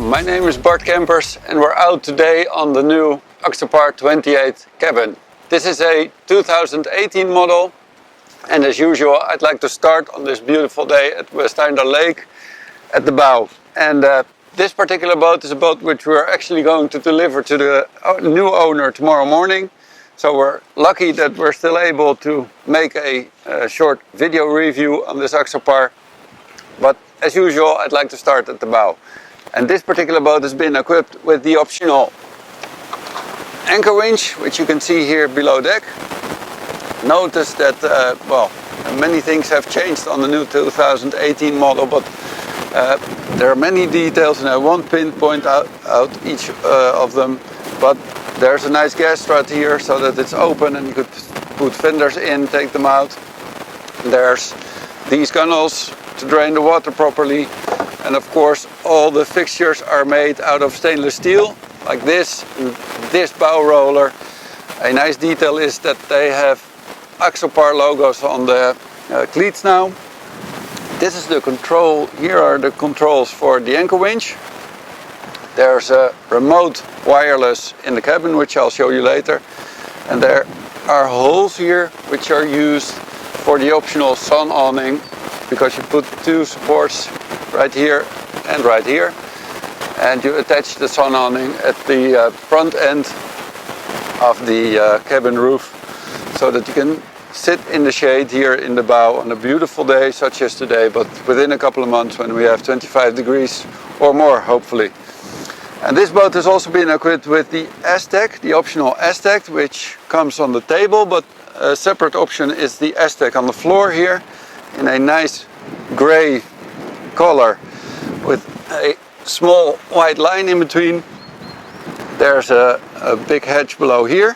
my name is Kempers and we're out today on the new Axopar 28 cabin. This is a 2018 model, and as usual I'd like to start on this beautiful day at Westeinde Lake at the bow. And this particular boat is a boat which we're actually going to deliver to the new owner tomorrow morning. So we're lucky that we're still able to make a short video review on this Axopar. But as usual, I'd like to start at the bow. And this particular boat has been equipped with the optional anchor winch, which you can see here below deck. Notice that, many things have changed on the new 2018 model, but there are many details and I won't pinpoint out each of them. But there's a nice gas strut here so that it's open and you could put fenders in, take them out. There's these gunnels to drain the water properly, and of course all the fixtures are made out of stainless steel like this. This bow roller, a nice detail is that they have Axopar logos on the cleats now. This is the control. Here are the controls for the anchor winch. There's a remote wireless in the cabin, which I'll show you later, and there are holes here which are used for the optional sun awning, because you put two supports right here and right here, and you attach the sun awning at the front end of the cabin roof so that you can sit in the shade here in the bow on a beautiful day such as today, but within a couple of months when we have 25 degrees or more, hopefully. And this boat has also been equipped with the S-Tech, the optional S-Tech, which comes on the table, but a separate option is the S-Tech on the floor here in a nice grey color with a small white line in between. There's a big hatch below here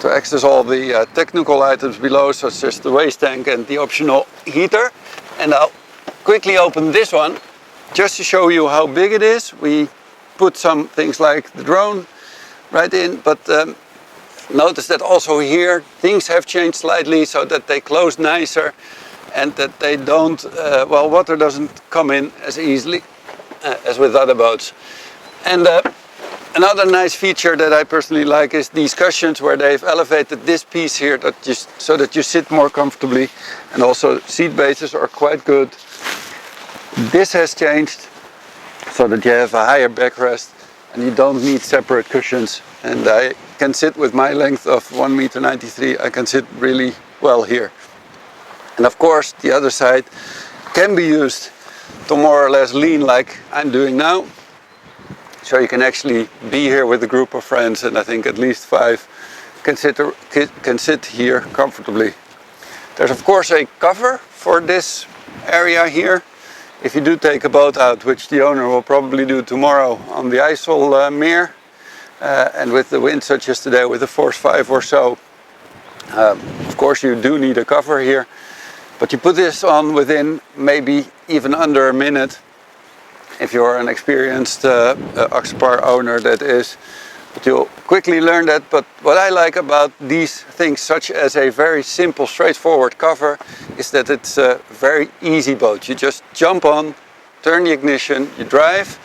to access all the technical items below, such as the waste tank and the optional heater. And I'll quickly open this one just to show you how big it is. We put some things like the drone right in, but notice that also here things have changed slightly so that they close nicer and that they don't, water doesn't come in as easily as with other boats. And another nice feature that I personally like is these cushions, where they've elevated this piece here so that you sit more comfortably, and also seat bases are quite good. This has changed so that you have a higher backrest and you don't need separate cushions. And I can sit with my length of 1.93 m, I can sit really well here. And of course the other side can be used to more or less lean like I'm doing now. So you can actually be here with a group of friends, and I think at least 5 can sit here comfortably. There's of course a cover for this area here. If you do take a boat out, which the owner will probably do tomorrow on the IJsselmeer, and with the wind such as today with a force 5 or so, of course you do need a cover here. But you put this on within maybe even under a minute if you're an experienced Axopar owner, that is. But you'll quickly learn that. But what I like about these things, such as a very simple, straightforward cover, is that it's a very easy boat. You just jump on, turn the ignition, you drive,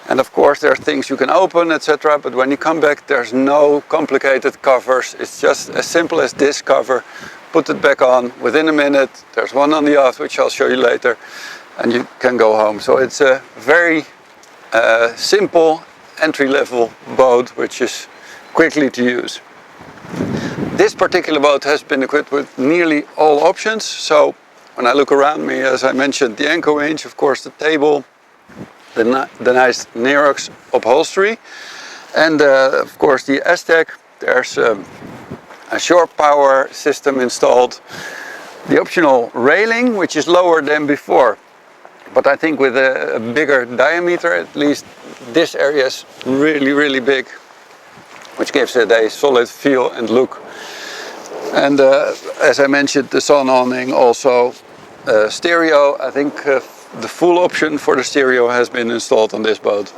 and of course there are things you can open, etc. But when you come back, there's no complicated covers. It's just as simple as this cover. Put it back on within a minute. There's one on the aft, which I'll show you later, and you can go home. So it's a very simple entry-level boat, which is quickly to use. This particular boat has been equipped with nearly all options. So when I look around me, as I mentioned, the anchor winch, of course the table, the nice Nerox upholstery, and of course the S-Tech. There's a shore power system installed, the optional railing, which is lower than before, but I think with a bigger diameter. At least this area is really big, which gives it a solid feel and look. And as I mentioned, the sun awning, also stereo. I think the full option for the stereo has been installed on this boat,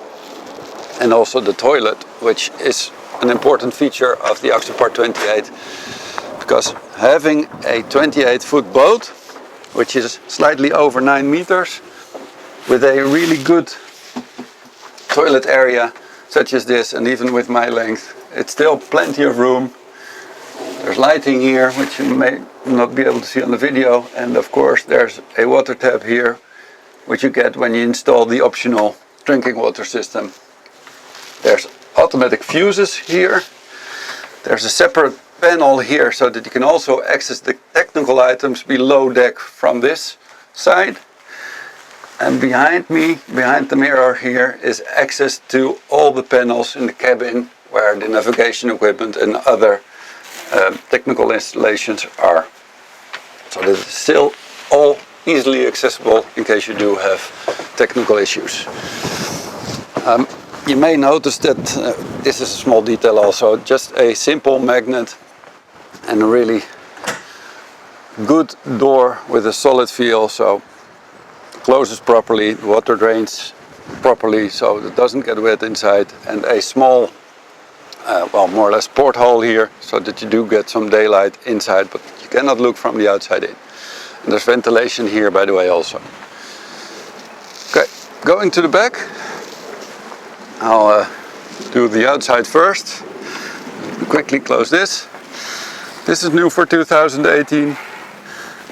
and also the toilet, which is an important feature of the Axopar 28, because having a 28-foot boat, which is slightly over 9 meters, with a really good toilet area such as this, and even with my length, it's still plenty of room. There's lighting here, which you may not be able to see on the video, and of course there's a water tap here, which you get when you install the optional drinking water system. There's automatic fuses here. There's a separate panel here so that you can also access the technical items below deck from this side. And behind me, behind the mirror here, is access to all the panels in the cabin where the navigation equipment and other technical installations are. So that it's still all easily accessible in case you do have technical issues. You may notice that this is a small detail also, just a simple magnet and a really good door with a solid feel, so closes properly, water drains properly so it doesn't get wet inside, and a small well, more or less porthole here so that you do get some daylight inside, but you cannot look from the outside in. And there's ventilation here, by the way, also. Okay, going to the back, I'll do the outside first. Quickly close this. This is new for 2018.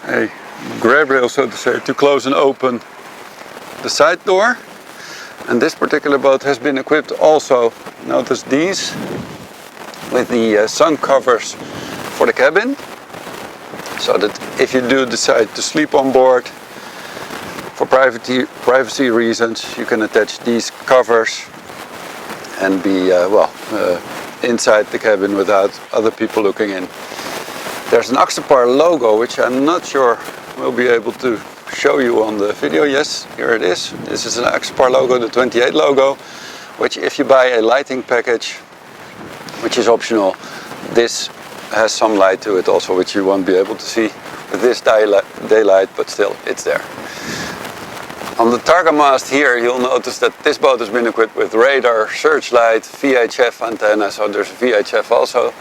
A grab rail, so to say, to close and open the side door. And this particular boat has been equipped also, notice these, with the sun covers for the cabin, so that if you do decide to sleep on board for privacy reasons, you can attach these covers and be inside the cabin without other people looking in. There's an Axopar logo, which I'm not sure we'll be able to show you on the video. Yes, here it is. This is an Axopar logo, the 28 logo, which if you buy a lighting package, which is optional, this has some light to it also, which you won't be able to see with this daylight, but still it's there. On the targa mast here, you'll notice that this boat has been equipped with radar, searchlight, VHF antenna, so there's a VHF also.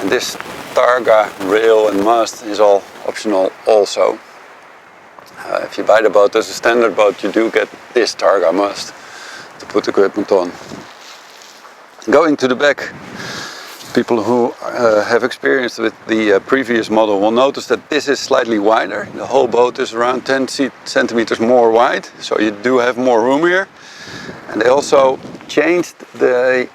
And this targa rail and mast is all optional also. If you buy the boat as a standard boat, you do get this targa mast to put equipment on. Going to the back, people who have experience with the previous model will notice that this is slightly wider. The whole boat is around 10 centimeters more wide, so you do have more room here. And they also changed the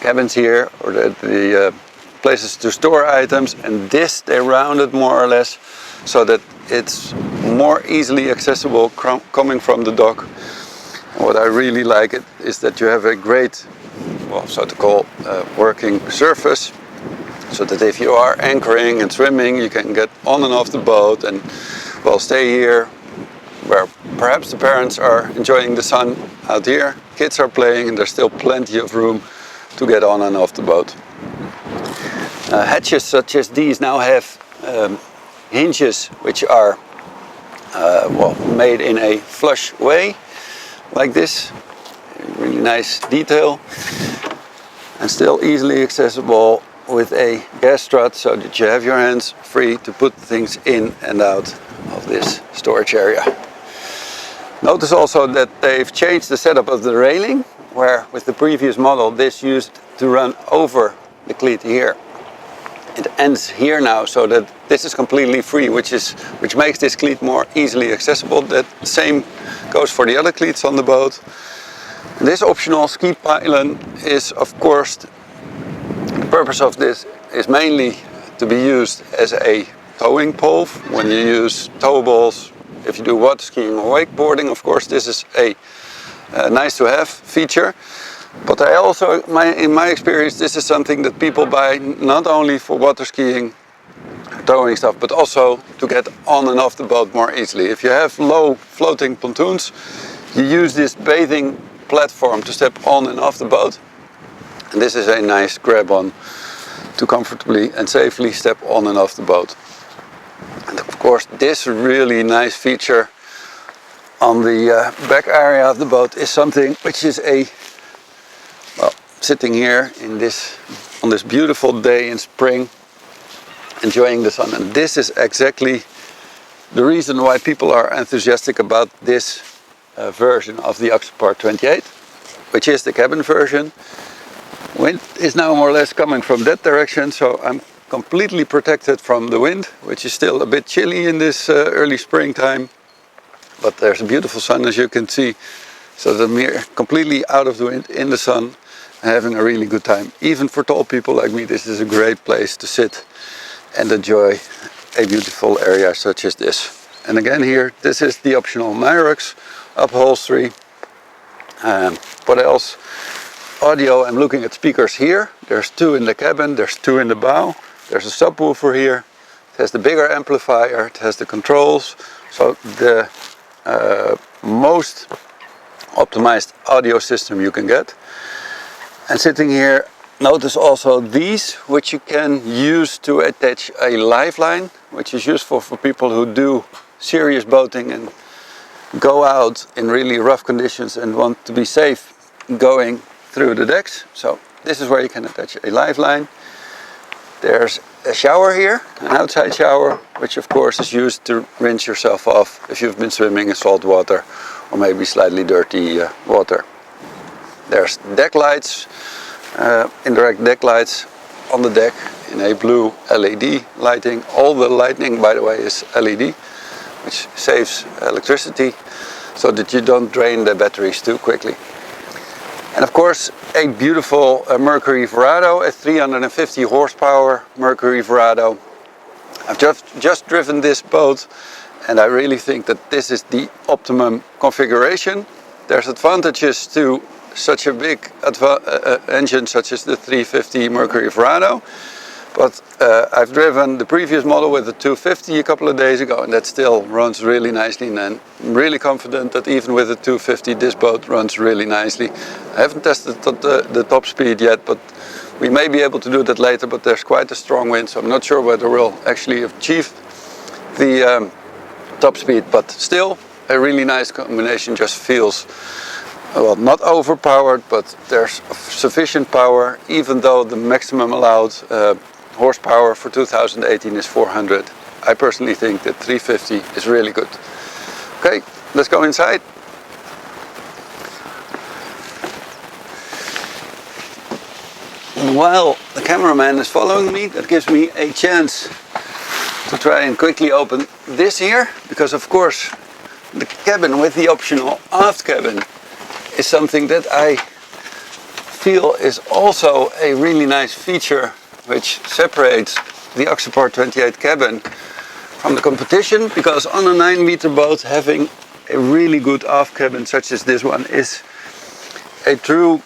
cabins here, or the places to store items, and this they rounded more or less so that it's more easily accessible coming from the dock. And what I really like is that you have a great, well, so to call working surface, so that if you are anchoring and swimming, you can get on and off the boat and, well, stay here where perhaps the parents are enjoying the sun out here, kids are playing, and there's still plenty of room to get on and off the boat. Hatches such as these now have hinges which are made in a flush way, like this. Really nice detail, and still easily accessible with a gas strut, so that you have your hands free to put things in and out of this storage area. Notice also that they've changed the setup of the railing, where with the previous model this used to run over the cleat here. It ends here now, so that this is completely free, which makes this cleat more easily accessible. That same goes for the other cleats on the boat. This optional ski pylon is, of course, the purpose of this is mainly to be used as a towing pole when you use towables. If you do water skiing or wakeboarding, of course, this is a nice to have feature. But I also, in my experience, this is something that people buy not only for water skiing, towing stuff, but also to get on and off the boat more easily. If you have low floating pontoons, you use this bathing platform to step on and off the boat. And this is a nice grab-on to comfortably and safely step on and off the boat. And of course, this really nice feature on the back area of the boat is something which is sitting here on this beautiful day in spring, enjoying the sun. And this is exactly the reason why people are enthusiastic about this version of the Axopar 28, which is the cabin version. Wind is now more or less coming from that direction, so I'm completely protected from the wind, which is still a bit chilly in this early springtime. But there's a beautiful sun, as you can see, so that I'm completely out of the wind, in the sun, having a really good time. Even for tall people like me, this is a great place to sit and enjoy a beautiful area such as this. And again here, this is the optional Nyrox upholstery. What else? Audio, I'm looking at speakers here. There's 2 in the cabin, there's 2 in the bow. There's a subwoofer here. It has the bigger amplifier, it has the controls. So the most optimized audio system you can get. And sitting here, notice also these, which you can use to attach a lifeline, which is useful for people who do serious boating and go out in really rough conditions and want to be safe going through the decks. So this is where you can attach a lifeline. There's a shower here, an outside shower, which of course is used to rinse yourself off if you've been swimming in salt water or maybe slightly dirty water. There's deck lights, indirect deck lights on the deck in a blue LED lighting. All the lighting, by the way, is LED, which saves electricity so that you don't drain the batteries too quickly. And of course, a beautiful Mercury Verado, a 350 horsepower Mercury Verado. I've just driven this boat, and I really think that this is the optimum configuration. There's advantages to such a big engine such as the 350 Mercury Verado, but I've driven the previous model with the 250 a couple of days ago, and that still runs really nicely, and I'm really confident that even with the 250 this boat runs really nicely. I haven't tested the top speed yet, but we may be able to do that later, but there's quite a strong wind, so I'm not sure whether we'll actually achieve the top speed, but still a really nice combination. Just feels, well, not overpowered, but there's sufficient power, even though the maximum allowed horsepower for 2018 is 400. I personally think that 350 is really good. Okay, let's go inside. While the cameraman is following me, that gives me a chance to try and quickly open this here, because of course the cabin with the optional aft cabin is something that I feel is also a really nice feature which separates the Axopar 28 cabin from the competition, because on a 9-meter boat having a really good aft cabin such as this one is a true,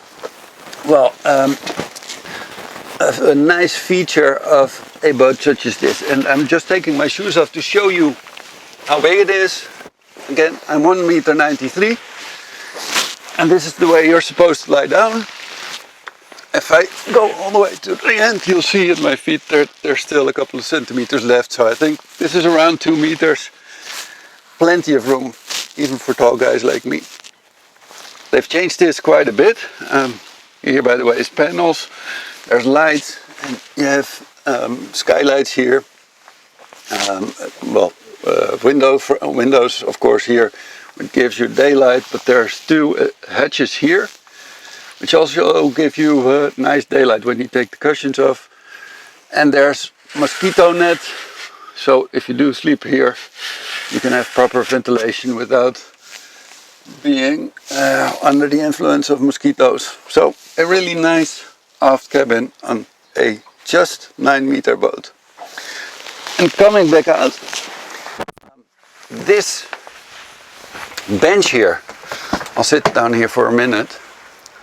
well, a nice feature of a boat such as this. And I'm just taking my shoes off to show you how big it is. Again, I'm 1.93 meters, and this is the way you're supposed to lie down. If I go all the way to the end, you'll see at my feet there's still a couple of centimeters left, so I think this is around 2 meters. Plenty of room, even for tall guys like me. They've changed this quite a bit. Here, by the way, is panels. There's lights, and you have skylights here. Windows, of course, here, which gives you daylight, but there's 2 hatches here, which also give you nice daylight when you take the cushions off. And there's mosquito net, so if you do sleep here, you can have proper ventilation without being under the influence of mosquitoes. So a really nice aft cabin on a just 9-meter boat. And coming back out, this bench here, I'll sit down here for a minute.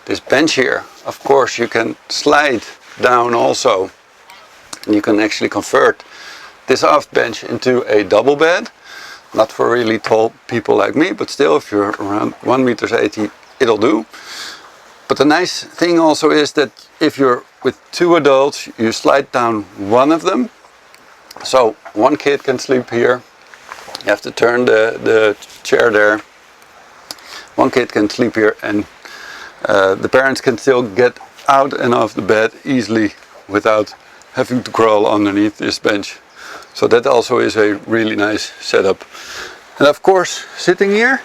This bench here, of course, you can slide down also, and you can actually convert this aft bench into a double bed. Not for really tall people like me, but still, if you're around 1.80 meters, it'll do. But the nice thing also is that if you're with 2 adults, you slide down one of them. So one kid can sleep here. You have to turn the chair there. One kid can sleep here, and the parents can still get out and off the bed easily without having to crawl underneath this bench. So that also is a really nice setup. And of course, sitting here,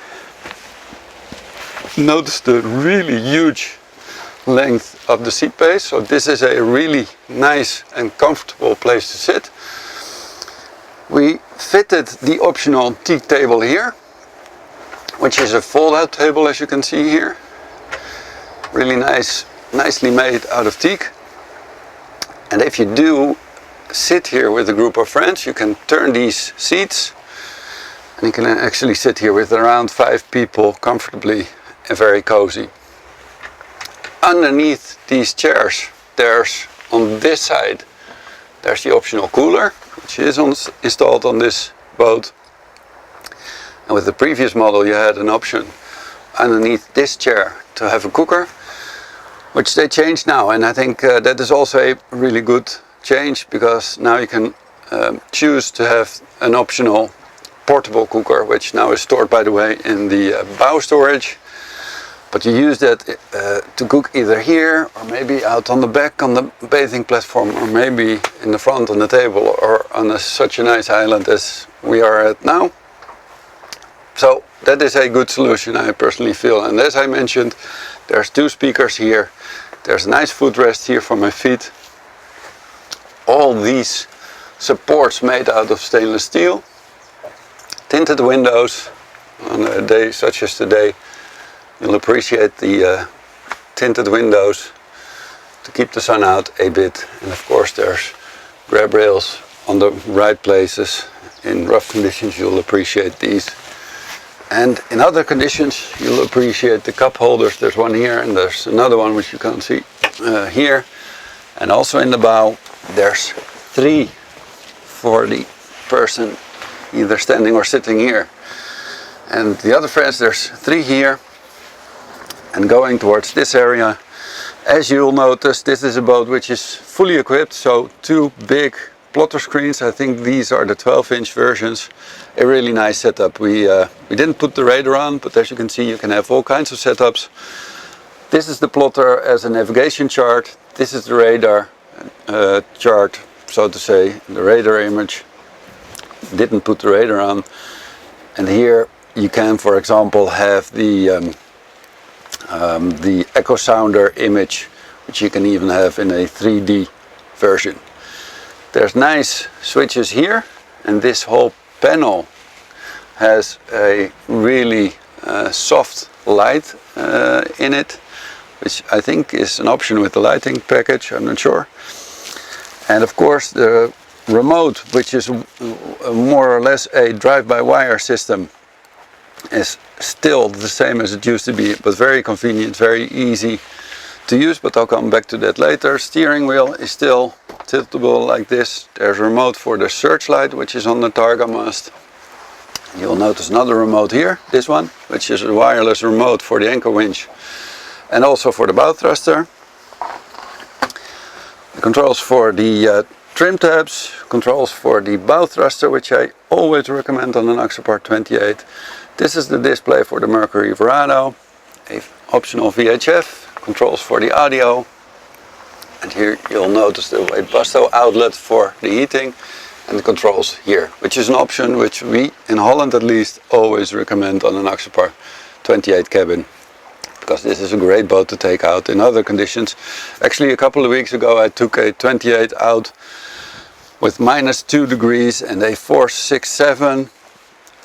notice the really huge length of the seat base. So this is a really nice and comfortable place to sit. We fitted the optional teak table here, which is a fold-out table, as you can see here. Really nice, nicely made out of teak. And if you do sit here with a group of friends, you can turn these seats and you can actually sit here with around 5 people comfortably and very cozy. Underneath these chairs, there's on this side, there's the optional cooler, which is installed on this boat. And with the previous model you had an option underneath this chair to have a cooker, which they changed now, and I think that is also a really good change, because now you can choose to have an optional portable cooker, which now is stored, by the way, in the bow storage. But you use that to cook either here, or maybe out on the back on the bathing platform, or maybe in the front on the table, or on such a nice island as we are at now. So that is a good solution, I personally feel. And as I mentioned, there's 2 speakers here. There's a nice footrest here for my feet. All these supports made out of stainless steel. Tinted windows. On a day such as today, you'll appreciate the tinted windows to keep the sun out a bit. And of course there's grab rails on the right places. In rough conditions you'll appreciate these. And in other conditions you'll appreciate the cup holders. There's one here and there's another one which you can't see here. And also in the bow there's 3 for the person either standing or sitting here. And the other friends, there's 3 here. And going towards this area, as you'll notice, this is a boat which is fully equipped. So 2 big plotter screens. I think these are the 12-inch versions. A really nice setup. We didn't put the radar on, but as you can see, you can have all kinds of setups. This is the plotter as a navigation chart. This is the radar chart, so to say, the radar image. Didn't put the radar on. And here you can, for example, have the echo sounder image, which you can even have in a 3D version. There's nice switches here, and this whole panel has a really soft light in it, which I think is an option with the lighting package, I'm not sure. And of course the remote, which is more or less a drive-by-wire system, is still the same as it used to be, but very convenient, very easy to use, but I'll come back to that later. Steering wheel is still tiltable like this. There's a remote for the searchlight, which is on the targa mast. You'll notice another remote here, this one, which is a wireless remote for the anchor winch and also for the bow thruster. The controls for the trim tabs, controls for the bow thruster, which I always recommend on an Axopar 28. This is the display for the Mercury Verado, a optional VHF, controls for the audio, and here you'll notice the Webasto outlet for the heating, and the controls here, which is an option which we, in Holland at least, always recommend on an Axopar 28 cabin, because this is a great boat to take out in other conditions. Actually, a couple of weeks ago I took a 28 out with -2 degrees and a 467.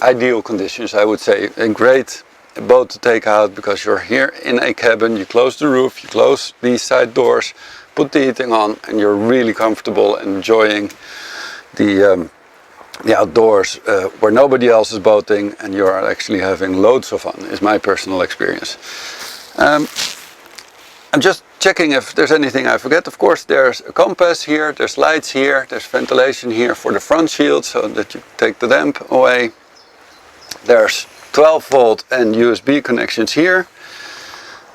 Ideal conditions, I would say. A great boat to take out, because you're here in a cabin, you close the roof, you close these side doors, put the heating on, and you're really comfortable enjoying the outdoors where nobody else is boating, and you are actually having loads of fun, is my personal experience. I'm just checking if there's anything I forget. Of course, there's a compass here, there's lights here, there's ventilation here for the front shield so that you take the damp away. There's 12 volt and USB connections here.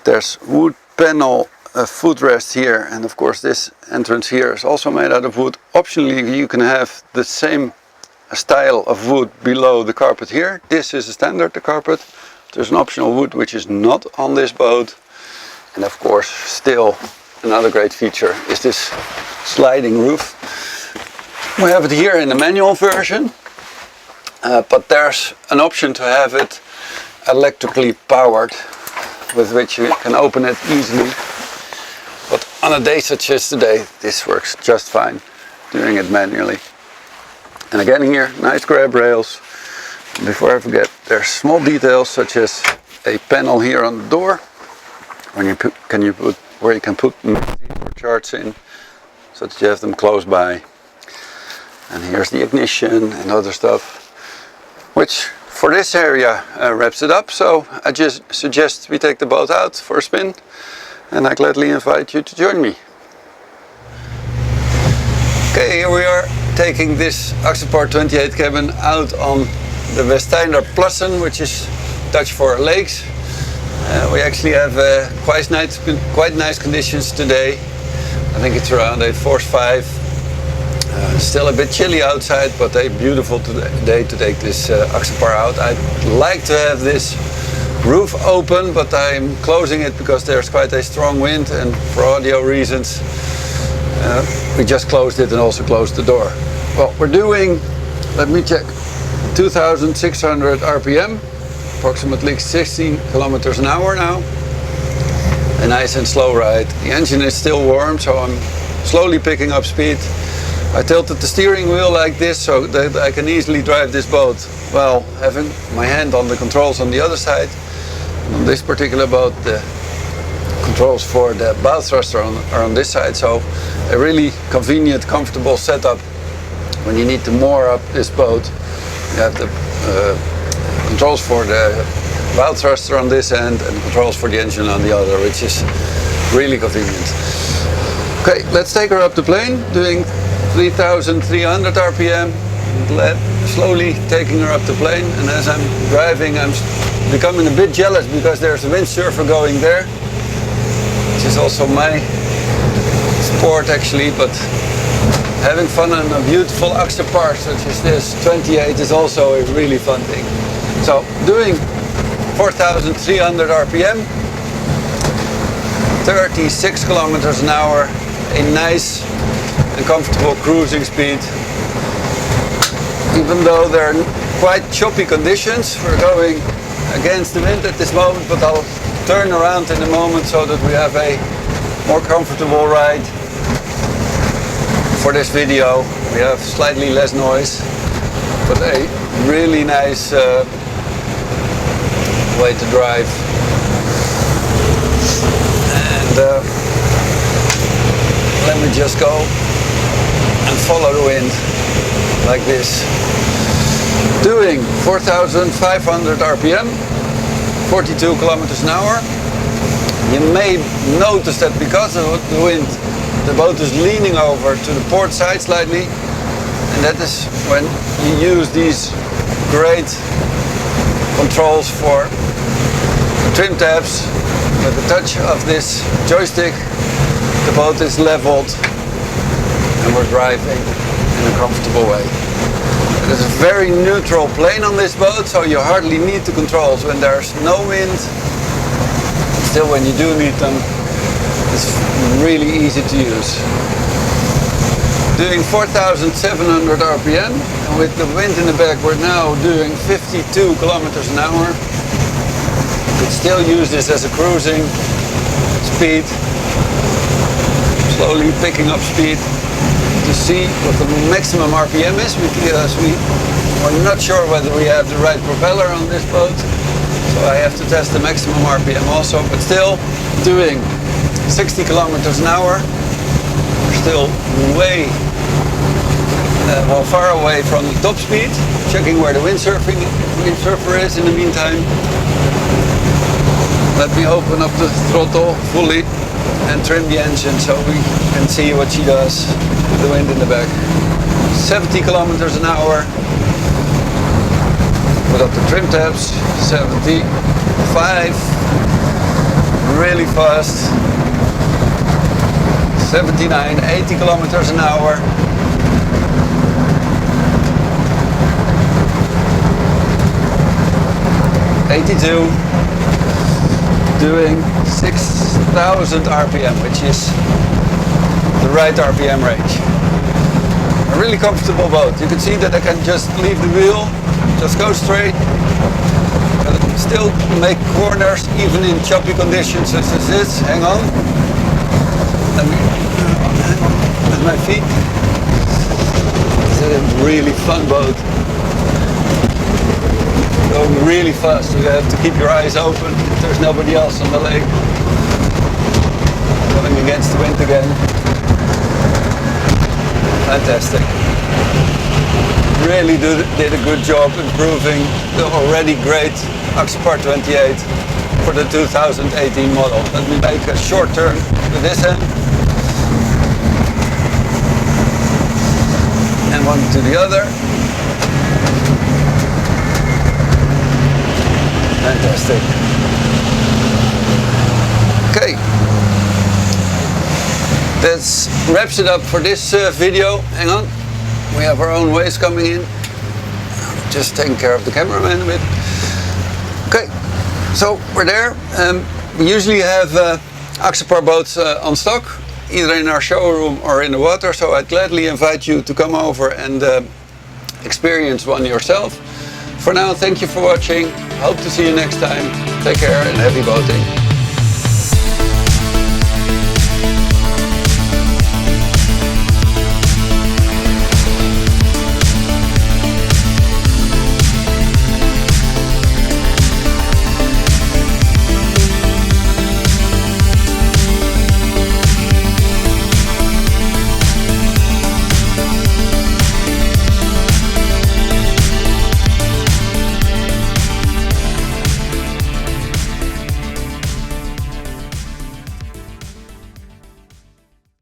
There's wood panel footrest here, and of course this entrance here is also made out of wood. Optionally you can have the same style of wood below the carpet here. This is a standard carpet. There's an optional wood which is not on this boat. And of course still another great feature is this sliding roof. We have it here in the manual version. But there's an option to have it electrically powered with which you can open it easily. But on a day such as today, this works just fine, doing it manually. And again here, nice grab rails. And before I forget, there's small details such as a panel here on the door, where you can put or charts in, so that you have them close by. And here's the ignition and other stuff, which for this area wraps it up. So I just suggest we take the boat out for a spin, and I gladly invite you to join me. Okay, here we are taking this Axopar 28 cabin out on the Westeiner Plassen, which is Dutch for lakes. We actually have quite nice conditions today. I think it's around a force 5. Still a bit chilly outside, but a beautiful day to take this Axopar out. I'd like to have this roof open, but I'm closing it because there's quite a strong wind, and for audio reasons we just closed it and also closed the door. Well, we're doing, let me check, 2,600 RPM, approximately 16 kilometers an hour now. A nice and slow ride. The engine is still warm, so I'm slowly picking up speed. I tilted the steering wheel like this so that I can easily drive this boat while having my hand on the controls on the other side. And on this particular boat, the controls for the bow thruster are on this side, so a really convenient, comfortable setup. When you need to moor up this boat, you have the controls for the bow thruster on this end and controls for the engine on the other, which is really convenient. Okay, let's take her up the plane, doing 3,300 RPM, slowly taking her up the plane. And as I'm driving, I'm becoming a bit jealous because there's a windsurfer going there, which is also my sport actually, but having fun on a beautiful Axopar such as this 28 is also a really fun thing. So doing 4,300 RPM, 36 kilometers an hour, a nice and comfortable cruising speed. Even though there are quite choppy conditions, we're going against the wind at this moment, but I'll turn around in a moment so that we have a more comfortable ride. For this video we have slightly less noise, but a really nice way to drive. And let me just go and follow the wind like this. Doing 4,500 RPM, 42 kilometers an hour. You may notice that because of the wind, the boat is leaning over to the port side slightly, and that is when you use these great controls for the trim tabs. With the touch of this joystick, the boat is leveled and we're driving in a comfortable way. It is a very neutral plane on this boat, so you hardly need the controls when there's no wind. Still, when you do need them, it's really easy to use. Doing 4,700 RPM, and with the wind in the back we're now doing 52 kilometers an hour. You could still use this as a cruising speed. Slowly picking up speed to see what the maximum RPM is, because we are not sure whether we have the right propeller on this boat. So I have to test the maximum RPM also, but still doing 60 kilometers an hour. We're still way far away from the top speed. Checking where the windsurfer is in the meantime. Let me open up the throttle fully and trim the engine so we can see what she does with the wind in the back. 70 kilometers an hour. Put up the trim tabs. 75. Really fast. 79, 80 kilometers an hour. 82. Doing 6,000 RPM, which is the right RPM range. A really comfortable boat. You can see that I can just leave the wheel, just go straight. still make corners even in choppy conditions such as this. Hang on. Let me hang on with my feet. It's a really fun boat. Going really fast, so you have to keep your eyes open if there's nobody else on the lake. Going against the wind again. Fantastic. Really did a good job improving the already great Axopar 28 for the 2018 model. Let me make a short turn to this end. And one to the other. Fantastic. Okay. That wraps it up for this video. Hang on. We have our own waves coming in. Just taking care of the cameraman a bit. Okay, so we're there. We usually have Axopar boats on stock, either in our showroom or in the water, so I'd gladly invite you to come over and experience one yourself. For now, thank you for watching. Hope to see you next time. Take care and happy boating.